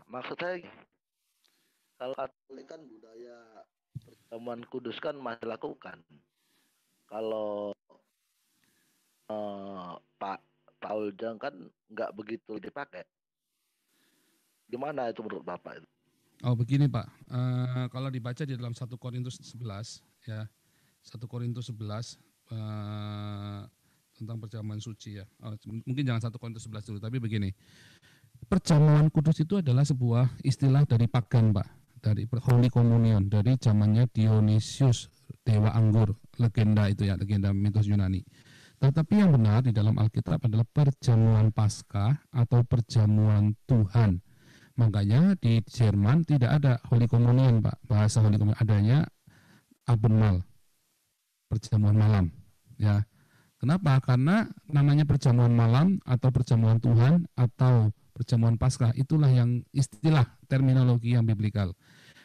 Maksud saya kalau Katolik kan budaya perjamuan kudus kan masih lakukan. Kalau Pak Paul Jang kan nggak begitu dipakai. Gimana itu menurut Bapak itu? Oh begini Pak, kalau dibaca di dalam 1 Korintus 11 ya, 1 Korintus 11 tentang perjamuan suci ya. Mungkin jangan 1 Korintus 11 dulu, tapi begini. Perjamuan kudus itu adalah sebuah istilah dari pagan Pak, dari Holy Communion, dari zamannya Dionysius, dewa anggur, legenda itu ya, legenda mitos Yunani. Tetapi yang benar di dalam Alkitab adalah perjamuan Paskah atau perjamuan Tuhan. Makanya di Jerman tidak ada Holy Communion Pak, bahasa Holy Communion adanya Abendmahl, perjamuan malam ya. Kenapa? Karena namanya perjamuan malam atau perjamuan Tuhan atau perjamuan Paskah, itulah yang istilah terminologi yang biblikal.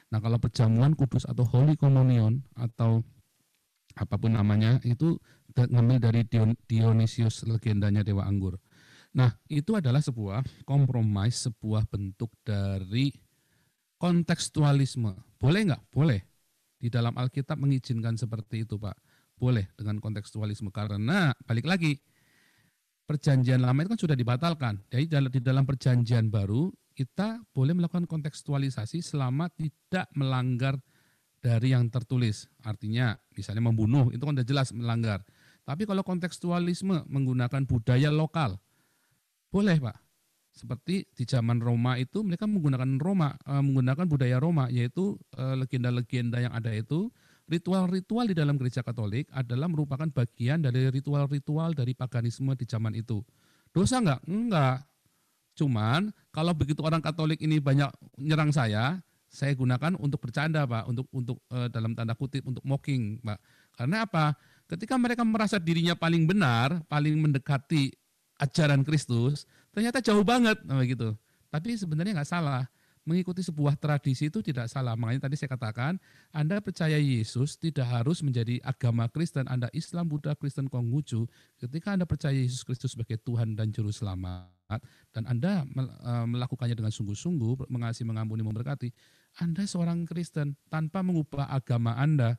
Nah, kalau perjamuan kudus atau Holy Communion atau apapun namanya itu ngambil dari Dionysius, legendanya dewa anggur. Nah, itu adalah sebuah kompromis, sebuah bentuk dari kontekstualisme. Boleh nggak? Boleh. Di dalam Alkitab mengizinkan seperti itu, Pak. Boleh dengan kontekstualisme, karena balik lagi, perjanjian lama itu kan sudah dibatalkan. Jadi di dalam perjanjian baru kita boleh melakukan kontekstualisasi selama tidak melanggar dari yang tertulis. Artinya misalnya membunuh itu kan sudah jelas melanggar. Tapi kalau kontekstualisme menggunakan budaya lokal, boleh Pak. Seperti di zaman Roma itu mereka menggunakan budaya Roma, yaitu legenda-legenda yang ada itu, ritual-ritual di dalam gereja Katolik adalah merupakan bagian dari ritual-ritual dari paganisme di zaman itu. Dosa enggak? Enggak. Cuman kalau begitu orang Katolik ini banyak nyerang saya gunakan untuk bercanda Pak, untuk dalam tanda kutip untuk mocking Pak. Karena apa? Ketika mereka merasa dirinya paling benar, paling mendekati ajaran Kristus, ternyata jauh banget gitu. Tapi sebenarnya nggak salah. Mengikuti sebuah tradisi itu tidak salah. Makanya tadi saya katakan, Anda percaya Yesus tidak harus menjadi agama Kristen. Anda Islam, Buddha, Kristen, Konghucu. Ketika Anda percaya Yesus Kristus sebagai Tuhan dan Juru Selamat, dan Anda melakukannya dengan sungguh-sungguh, mengasihi, mengampuni, memberkati, Anda seorang Kristen tanpa mengubah agama Anda.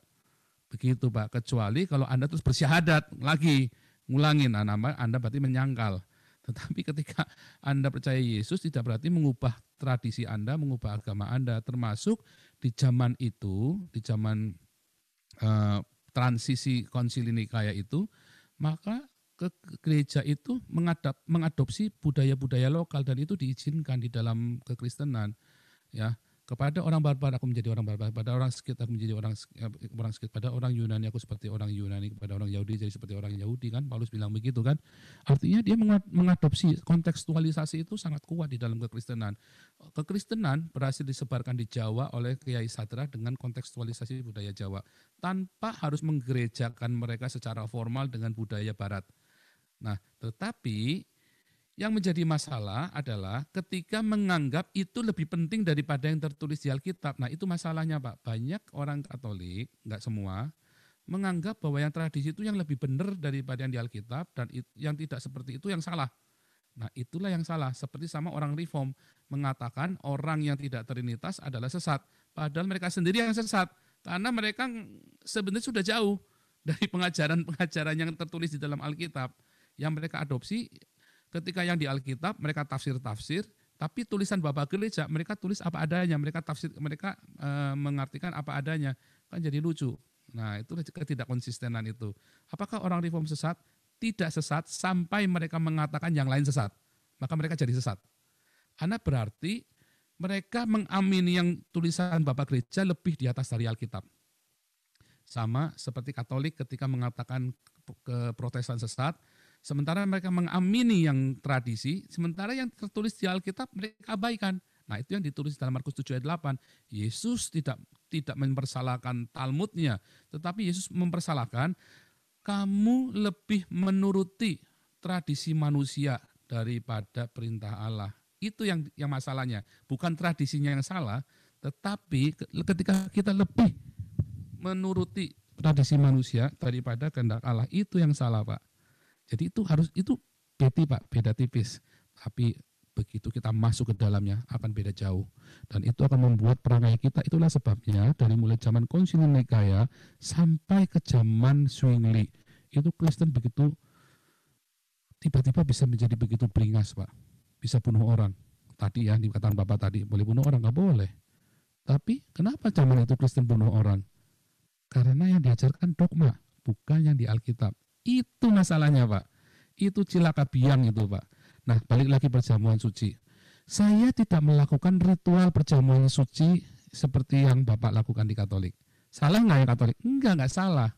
Begitu Pak, kecuali kalau Anda terus bersyahadat lagi, ngulangin, nama Anda berarti menyangkal. Tetapi ketika Anda percaya Yesus tidak berarti mengubah tradisi Anda, mengubah agama Anda, termasuk di zaman itu, di zaman transisi konsili Nikaya itu, maka ke gereja itu mengadopsi budaya-budaya lokal, dan itu diizinkan di dalam kekristenan ya. Kepada orang barbar aku menjadi orang barbar, pada orang Skit aku menjadi orang Skit, pada orang Yunani aku seperti orang Yunani, kepada orang Yahudi jadi seperti orang Yahudi, kan Paulus bilang begitu kan. Artinya dia mengadopsi kontekstualisasi itu sangat kuat di dalam kekristenan. Kekristenan berhasil disebarkan di Jawa oleh Kiai Sadra dengan kontekstualisasi budaya Jawa tanpa harus menggerejakan mereka secara formal dengan budaya barat. Nah, tetapi yang menjadi masalah adalah ketika menganggap itu lebih penting daripada yang tertulis di Alkitab. Nah, itu masalahnya Pak. Banyak orang Katolik, enggak semua, menganggap bahwa yang tradisi itu yang lebih benar daripada yang di Alkitab, dan yang tidak seperti itu yang salah. Nah, itulah yang salah. Seperti sama orang Reform mengatakan orang yang tidak trinitas adalah sesat. Padahal mereka sendiri yang sesat. Karena mereka sebenarnya sudah jauh dari pengajaran-pengajaran yang tertulis di dalam Alkitab. Yang mereka adopsi ketika yang di Alkitab mereka tafsir-tafsir, tapi tulisan Bapak Gereja mereka tulis apa adanya, mereka tafsir, mereka mengartikan apa adanya, kan jadi lucu. Nah, itu ketidakkonsistenan itu. Apakah orang Reform sesat? Tidak sesat sampai mereka mengatakan yang lain sesat, maka mereka jadi sesat. Karena berarti mereka mengamini yang tulisan Bapak Gereja lebih di atas dari Alkitab. Sama seperti Katolik ketika mengatakan ke Protestan sesat, sementara mereka mengamini yang tradisi, sementara yang tertulis di Alkitab mereka abaikan. Nah, itu yang ditulis dalam Markus 7 ayat 8. Yesus tidak mempersalahkan Talmudnya, tetapi Yesus mempersalahkan kamu lebih menuruti tradisi manusia daripada perintah Allah. Itu yang masalahnya. Bukan tradisinya yang salah, tetapi ketika kita lebih menuruti tradisi manusia daripada kehendak Allah, itu yang salah Pak. Jadi itu harus, itu beda Pak, beda tipis. Tapi begitu kita masuk ke dalamnya akan beda jauh. Dan itu akan membuat perangai kita. Itulah sebabnya dari mulai zaman Konsili Nikaya sampai ke zaman Zwingli, itu Kristen begitu tiba-tiba bisa menjadi begitu beringas, Pak. Bisa bunuh orang. Tadi ya, dikatakan Bapak tadi, boleh bunuh orang, nggak boleh. Tapi kenapa zaman itu Kristen bunuh orang? Karena yang diajarkan dogma, bukan yang di Alkitab. Itu masalahnya, Pak. Itu cilaka biang itu, Pak. Nah, balik lagi perjamuan suci. Saya tidak melakukan ritual perjamuan suci seperti yang Bapak lakukan di Katolik. Salah nggak yang Katolik? Enggak salah.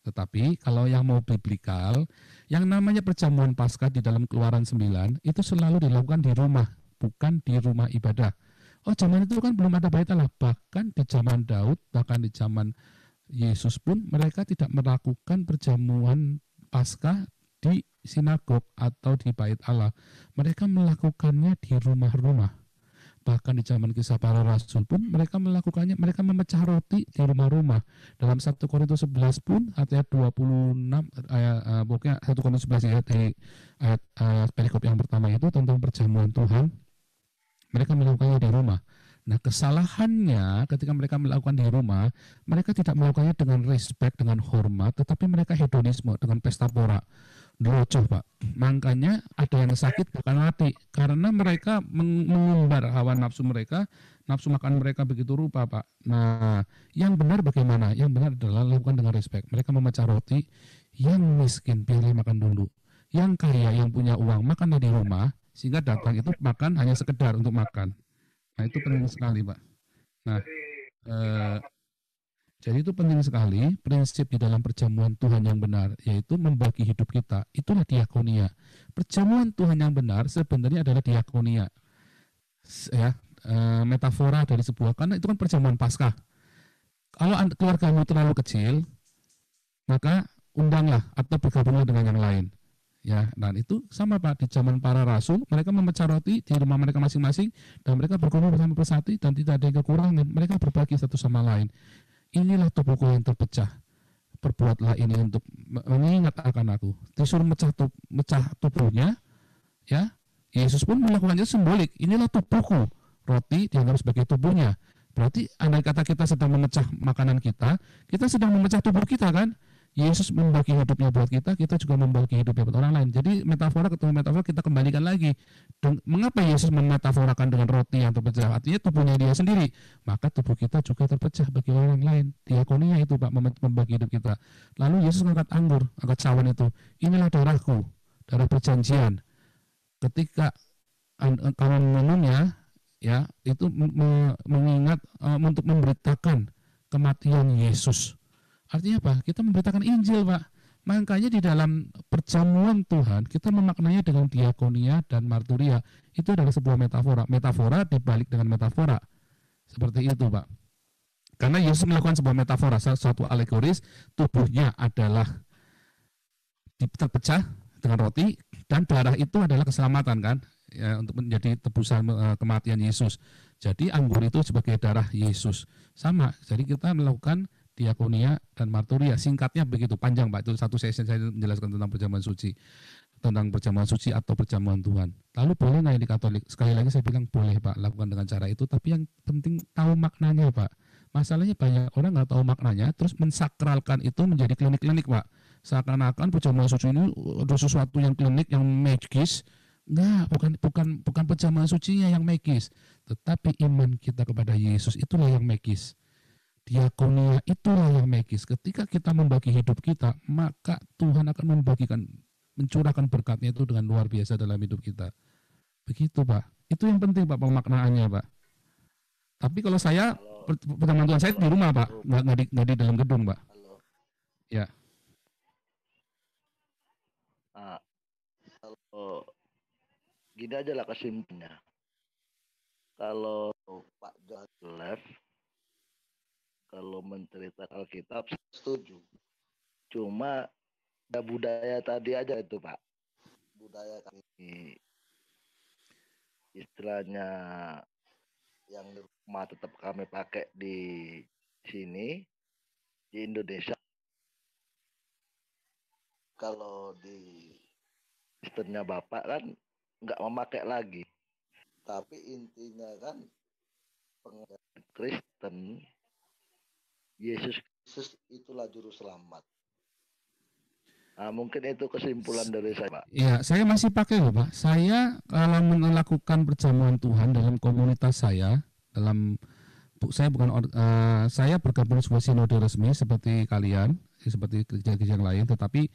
Tetapi kalau yang mau biblikal, yang namanya perjamuan Paskah di dalam Keluaran 9 itu selalu dilakukan di rumah, bukan di rumah ibadah. Oh, zaman itu kan belum ada bait Allah. Bahkan di zaman Daud, bahkan di zaman Yesus pun mereka tidak melakukan perjamuan Paskah di sinagog atau di bait Allah. Mereka melakukannya di rumah-rumah. Bahkan di zaman Kisah Para Rasul pun mereka melakukannya, mereka memecah roti di rumah-rumah. Dalam 1 Korintus 11 pun ayat 26, pokoknya 1 Korintus 11 ayat perikop yang pertama itu tentang perjamuan Tuhan, mereka melakukannya di rumah. Nah, kesalahannya ketika mereka melakukan di rumah, mereka tidak melakukannya dengan respect, dengan hormat, tetapi mereka hedonisme dengan pesta pora. Derocoh, Pak. Makanya ada yang sakit bahkan mati karena mereka mengumbar hawa nafsu mereka, nafsu makan mereka begitu rupa, Pak. Nah, yang benar bagaimana? Yang benar adalah lakukan dengan respect. Mereka memecah roti, yang miskin biarlah makan dulu. Yang kaya, yang punya uang, makanlah di rumah, sehingga datang itu makan hanya sekedar untuk makan. Nah, itu penting sekali, Pak. Nah, jadi itu penting sekali prinsip di dalam perjamuan Tuhan yang benar, yaitu membagi hidup kita. Itulah diakonia. Perjamuan Tuhan yang benar sebenarnya adalah diakonia. Ya, metafora dari sebuah, karena itu kan perjamuan Paskah. Kalau keluargamu terlalu kecil, maka undanglah atau bergabunglah dengan yang lain. Ya, dan itu sama, Pak, di zaman para rasul mereka memecah roti di rumah mereka masing-masing dan mereka berkumpul bersama persatu dan tidak ada yang kekurangan, mereka berbagi satu sama lain. Inilah tubuhku yang terpecah, perbuatlah ini untuk mengingat akan aku. Disuruh mecah tubuhnya, ya. Yesus pun melakukannya simbolik. Inilah tubuhku. Roti dianggap sebagai tubuhnya. Berarti andai kata kita sedang memecah makanan kita sedang memecah tubuh kita kan? Yesus membagi hidupnya buat kita, kita juga membagi hidupnya buat orang lain. Jadi metafora ketemu metafora kita kembalikan lagi. Mengapa Yesus memetaforakan dengan roti yang terpecah? Artinya tubuhnya dia sendiri. Maka tubuh kita juga terpecah bagi orang lain. Diakonia itu, Pak, membagi hidup kita. Lalu Yesus angkat anggur, angkat cawan itu. Inilah darahku, darah perjanjian. Ketika kamu minumnya, ya itu mengingat untuk memberitakan kematian Yesus. Artinya apa? Kita memberitakan Injil, Pak. Makanya di dalam perjamuan Tuhan kita memaknainya dengan diakonia dan marturia. Itu adalah sebuah metafora. Metafora dibalik dengan metafora. Seperti itu, Pak. Karena Yesus melakukan sebuah metafora, suatu alegoris, tubuhnya adalah terpecah dengan roti dan darah itu adalah keselamatan kan, ya, untuk menjadi tebusan kematian Yesus. Jadi anggur itu sebagai darah Yesus. Sama. Jadi kita melakukan diakonia dan marturia. Singkatnya begitu, panjang, Pak. Itu satu sesi saya menjelaskan tentang perjamuan suci. Tentang perjamuan suci atau perjamuan Tuhan. Lalu boleh nggak di Katolik? Sekali lagi saya bilang boleh, Pak, lakukan dengan cara itu. Tapi yang penting tahu maknanya, Pak. Masalahnya banyak orang nggak tahu maknanya, terus mensakralkan itu menjadi klinik-klinik, Pak. Seakan-akan perjamuan suci ini ada sesuatu yang klinik, yang magis. Enggak, bukan perjamuan sucinya yang magis, tetapi iman kita kepada Yesus itulah yang magis. Diakonia itulah yang magis. Ketika kita membagi hidup kita, maka Tuhan akan mencurahkan berkatnya itu dengan luar biasa dalam hidup kita. Begitu, Pak. Itu yang penting, Pak, pemaknaannya, Pak. Tapi kalau saya, pertemuan Tuhan saya di rumah, Pak. Nggak di dalam gedung, Pak. Ya. Nah, kalau gini aja lah kesimpulannya. Kalau Pak John kalau menceritakan Alkitab setuju. Cuma ada budaya tadi aja itu, Pak. Budaya kami istilahnya yang di rumah tetap kami pakai di sini di Indonesia. Kalau di sistemnya Bapak kan nggak memakai lagi. Tapi intinya kan pengajaran Kristen, Yesus Kristus itulah juru selamat. Nah, mungkin itu kesimpulan dari saya, Pak. Ya, saya masih pakai loh, Pak. Saya kalau melakukan perjamuan Tuhan dalam komunitas saya, saya saya bergabung sebuah sinode resmi seperti kalian, seperti gereja-gereja yang lain, tetapi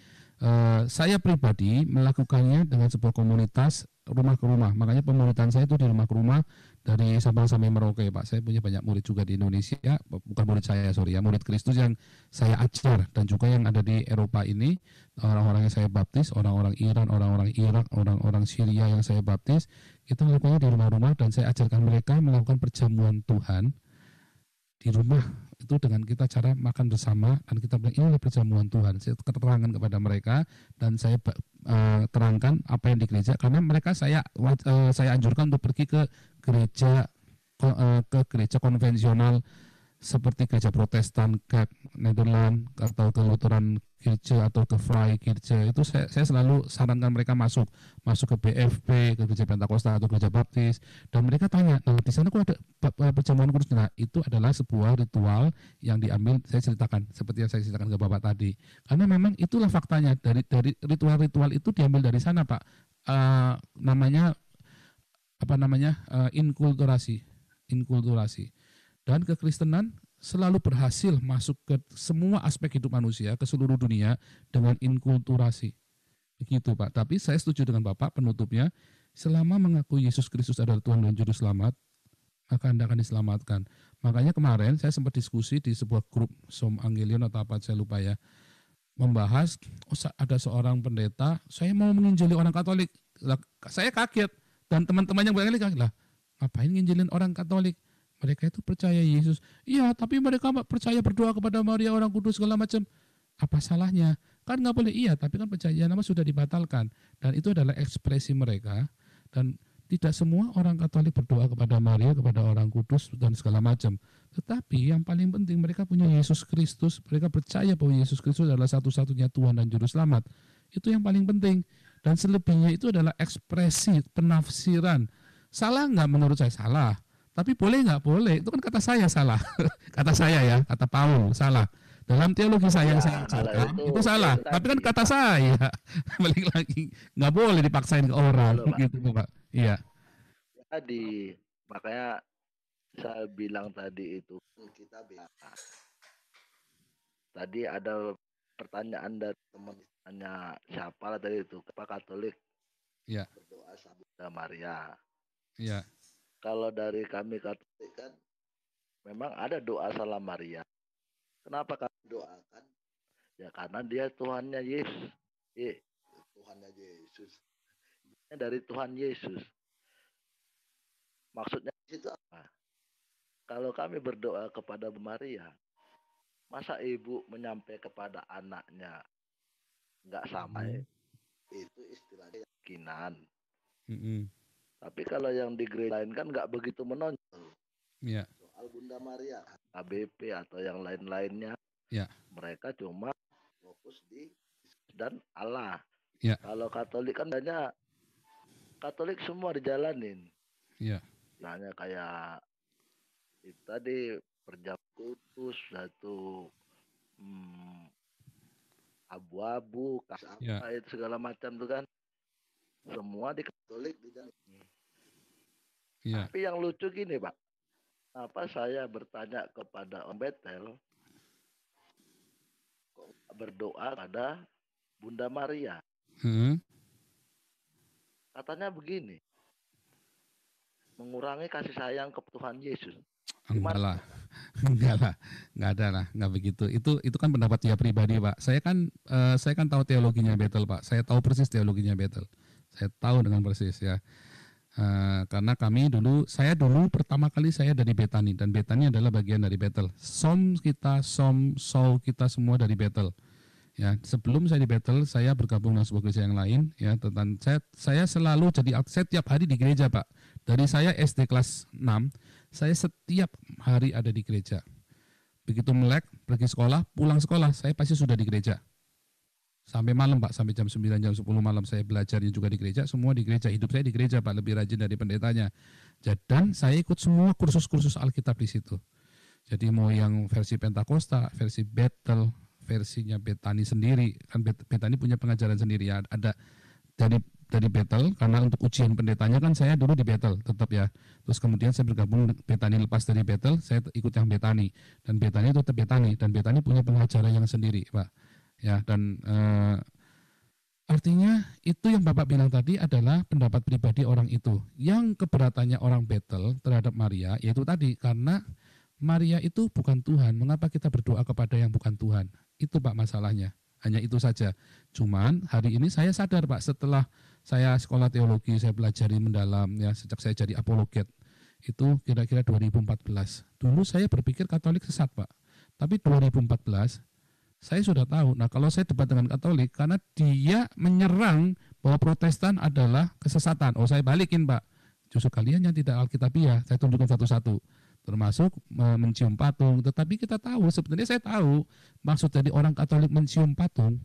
saya pribadi melakukannya dengan sebuah komunitas rumah ke rumah. Makanya pemuridan saya itu di rumah ke rumah dari Sabang sampai Merauke, Pak. Saya punya banyak murid juga di Indonesia, bukan murid saya, sorry ya, murid Kristus yang saya ajar, dan juga yang ada di Eropa ini, orang-orang yang saya baptis, orang-orang Iran, orang-orang Irak, orang-orang Syria yang saya baptis, kita melakukannya di rumah-rumah, dan saya ajarkan mereka melakukan perjamuan Tuhan di rumah itu dengan kita cara makan bersama, dan kita bilang inilah perjamuan Tuhan. Saya terangkan kepada mereka, dan saya terangkan apa yang di gereja, karena mereka saya anjurkan untuk pergi ke gereja konvensional seperti gereja Protestan, ke Nederland atau ke Lutheran Kirche atau ke Freie Kirche. Itu saya selalu sarankan mereka masuk ke BFP, ke gereja Pentakosta atau gereja Baptis, dan mereka tanya, nah di sana kok ada perjamuan kudus? Nah, itu adalah sebuah ritual yang diambil, saya ceritakan seperti yang saya ceritakan ke Bapak tadi, karena memang itulah faktanya, dari ritual-ritual itu diambil dari sana, Pak. Inkulturasi. Dan kekristenan selalu berhasil masuk ke semua aspek hidup manusia, ke seluruh dunia dengan inkulturasi. Begitu, Pak. Tapi saya setuju dengan Bapak penutupnya, selama mengakui Yesus Kristus adalah Tuhan dan Juru Selamat, maka Anda akan diselamatkan. Makanya kemarin saya sempat diskusi di sebuah grup Som Angelion atau apa, saya lupa ya, membahas ada seorang pendeta, saya mau menginjili orang Katolik. Saya kaget, dan teman-teman yang berkali kaget, lah ngapain nginjilin orang Katolik? Mereka itu percaya Yesus. Iya, tapi mereka percaya berdoa kepada Maria orang kudus segala macam. Apa salahnya? Kan nggak boleh. Iya, tapi kan percaya nama sudah dibatalkan. Dan itu adalah ekspresi mereka. Dan tidak semua orang Katolik berdoa kepada Maria, kepada orang kudus dan segala macam. Tetapi yang paling penting mereka punya Yesus Kristus. Mereka percaya bahwa Yesus Kristus adalah satu-satunya Tuhan dan Juru Selamat. Itu yang paling penting. Dan selebihnya itu adalah ekspresi, penafsiran. Salah nggak? Menurut saya salah. Tapi boleh nggak? Boleh. Itu kan kata saya salah. Kata saya ya, kata Paul salah. Dalam teologi saya yang saya ajarkan itu salah. Tapi kan kata saya. Balik lagi, nggak boleh dipaksain ke orang. Gitu, Pak. Iya. Jadi makanya saya bilang tadi itu kita tadi ada pertanyaan dari teman tanya siapa lah tadi itu, apa Katolik berdoa sama Maria. Iya. Kalau dari kami Katolik kan memang ada doa salam Maria. Kenapa kami doakan? Ya karena dia Tuhannya Yesus. Tuhannya Yesus. Dari Tuhan Yesus. Maksudnya itu apa? Kalau kami berdoa kepada Maria, masa ibu menyampaikan kepada anaknya nggak sama? Itu istilahnya keyakinan. Tapi kalau yang di gereja lain kan nggak begitu menonjol. Yeah. Soal Bunda Maria, ABP atau yang lain-lainnya, mereka cuma fokus di dan Allah. Yeah. Kalau Katolik kan banyak, Katolik semua dijalanin. Misalnya kayak itu tadi perjamuan kudus, satu abu-abu, apa itu segala macam tuh kan, semua di Katolik dijalanin. Tapi yang lucu gini, Pak, apa saya bertanya kepada Om Betel, kok berdoa pada Bunda Maria? Katanya begini, mengurangi kasih sayang ke Tuhan Yesus. Enggak lah, nggak ada lah, nggak begitu. Itu kan pendapat dia pribadi, Pak. Saya kan tahu teologinya Betel, Pak. Saya tahu persis teologinya Betel. Saya tahu dengan persis ya. Karena saya dulu pertama kali saya dari Betani, dan Betani adalah bagian dari Betel. Soul kita semua dari Betel. Ya, sebelum saya di Betel, saya bergabung dengan sebuah gereja yang lain. Ya, tentang saya selalu saya tiap hari di gereja, Pak. Dari saya SD kelas 6, saya setiap hari ada di gereja. Begitu melek, pergi sekolah, pulang sekolah, saya pasti sudah di gereja. Sampai malam Pak, sampai jam 9, jam 10 malam saya belajarnya juga di gereja, semua di gereja, hidup saya di gereja Pak, lebih rajin dari pendetanya. Dan saya ikut semua kursus-kursus Alkitab di situ. Jadi mau yang versi Pentakosta, versi Bethel, versinya Betani sendiri, kan Betani punya pengajaran sendiri ya, ada dari Bethel, karena untuk ujian pendetanya kan saya dulu di Bethel tetap ya. Terus kemudian saya bergabung Betani, lepas dari Bethel saya ikut yang Betani, dan Betani itu tetap Betani, dan Betani punya pengajaran yang sendiri Pak. Ya, dan artinya itu yang Bapak bilang tadi adalah pendapat pribadi orang itu. Yang keberatannya orang Bethel terhadap Maria yaitu tadi, karena Maria itu bukan Tuhan. Mengapa kita berdoa kepada yang bukan Tuhan? Itu Pak masalahnya. Hanya itu saja. Cuman hari ini saya sadar Pak, setelah saya sekolah teologi, saya pelajari mendalam ya, sejak saya jadi apologet. Itu kira-kira 2014. Dulu saya berpikir Katolik sesat Pak. Tapi 2014 saya sudah tahu. Nah, kalau saya debat dengan Katolik, karena dia menyerang bahwa Protestan adalah kesesatan. Oh, saya balikin Pak. Justru kalian yang tidak Alkitabiah, saya tunjukkan satu-satu. Termasuk mencium patung. Tetapi kita tahu, sebenarnya saya tahu maksud dari orang Katolik mencium patung.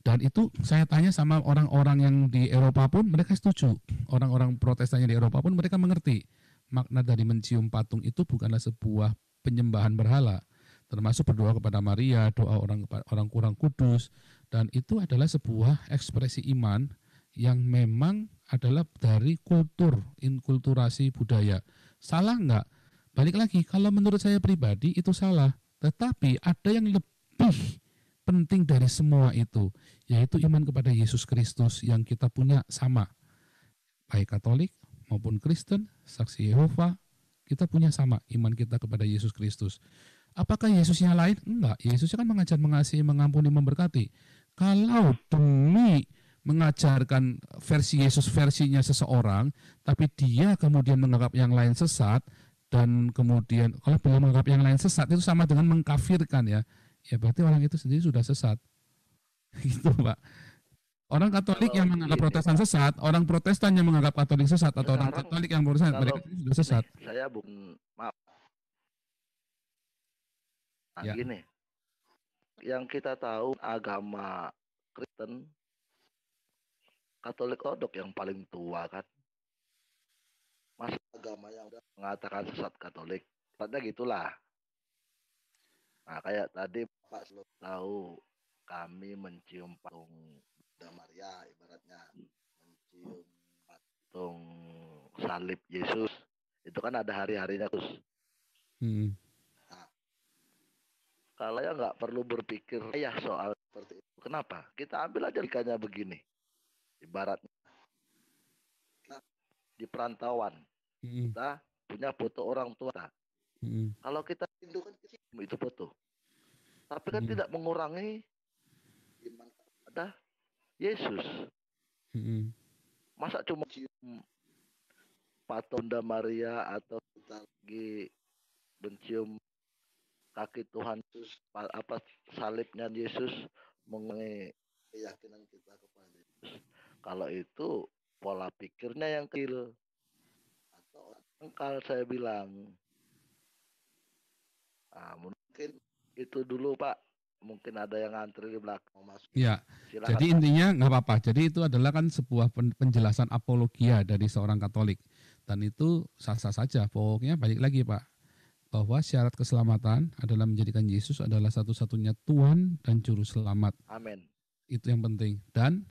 Dan itu saya tanya sama orang-orang yang di Eropa pun mereka setuju. Orang-orang Protestan yang di Eropa pun mereka mengerti. Makna dari mencium patung itu bukanlah sebuah penyembahan berhala. Termasuk berdoa kepada Maria, doa orang kurang kudus, dan itu adalah sebuah ekspresi iman yang memang adalah dari kultur, inkulturasi budaya. Salah enggak? Balik lagi, kalau menurut saya pribadi itu salah, tetapi ada yang lebih penting dari semua itu, yaitu iman kepada Yesus Kristus yang kita punya sama. Baik Katolik maupun Kristen, Saksi Yehova, kita punya sama iman kita kepada Yesus Kristus. Apakah Yesusnya lain? Enggak. Yesusnya kan mengajar mengasihi, mengampuni, memberkati. Kalau demi mengajarkan versi Yesus versinya seseorang, tapi dia kemudian menganggap yang lain sesat, dan kemudian kalau beliau menganggap yang lain sesat itu sama dengan mengkafirkan ya. Ya berarti orang itu sendiri sudah sesat. Gitu Pak. Orang Katolik yang menganggap Protestan sesat, orang Protestan yang menganggap Katolik sesat, atau orang Katolik yang Protestan, mereka sudah sesat. Saya maaf. Nah, ya. Gini, yang kita tahu agama Kristen, Katolik Ortodok yang paling tua kan, masa agama yang udah mengatakan sesat Katolik, tanda gitulah. Nah kayak tadi Pak selalu tahu kami mencium patung Bunda Maria, ibaratnya mencium patung salib Yesus, itu kan ada hari-harinya Gus. Kalau ya nggak perlu berpikir ya soal seperti itu. Kenapa? Kita ambil aja logikanya begini. Ibaratnya kita di perantauan, kita punya foto orang tua. Kalau kita rindukan itu foto, tapi kan tidak mengurangi iman kepada Yesus. Masa cuma cium patung Bunda Maria atau kita lagi mencium kaki Tuhan Yesus, apa salibnya Yesus, mengenai keyakinan kita kepada Yesus. Kalau itu pola pikirnya yang kecil atau engkal saya bilang. Nah, mungkin itu dulu Pak. Mungkin ada yang ngantri di belakang masuk. Ya. Silakan, jadi Pak. Intinya nggak apa-apa. Jadi itu adalah kan sebuah penjelasan apologia dari seorang Katolik, dan itu sah-sah saja. Pokoknya balik lagi Pak, bahwa syarat keselamatan adalah menjadikan Yesus adalah satu-satunya Tuhan dan Juru Selamat. Amin. Itu yang penting. Dan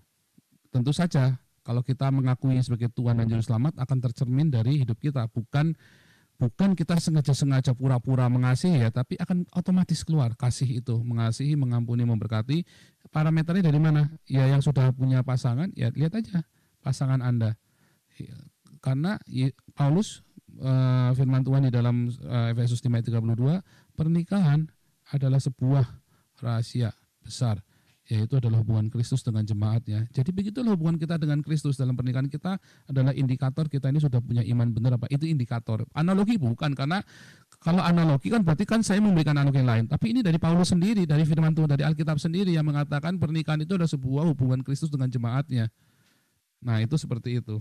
tentu saja kalau kita mengakui sebagai Tuhan dan Juru Selamat akan tercermin dari hidup kita. Bukan kita sengaja pura-pura mengasihi ya, tapi akan otomatis keluar kasih itu. Mengasihi, mengampuni, memberkati. Parameternya dari mana? Ya yang sudah punya pasangan, ya lihat aja pasangan Anda. Karena Paulus firman Tuhan di dalam Efesus 5:32, pernikahan adalah sebuah rahasia besar, yaitu adalah hubungan Kristus dengan jemaatnya. Jadi begitulah hubungan kita dengan Kristus dalam pernikahan kita adalah indikator kita ini sudah punya iman benar apa. Itu indikator. Analogi bukan, karena kalau analogi kan berarti kan saya memberikan analogi yang lain. Tapi ini dari Paulus sendiri, dari firman Tuhan, dari Alkitab sendiri yang mengatakan pernikahan itu adalah sebuah hubungan Kristus dengan jemaatnya. Nah itu seperti itu.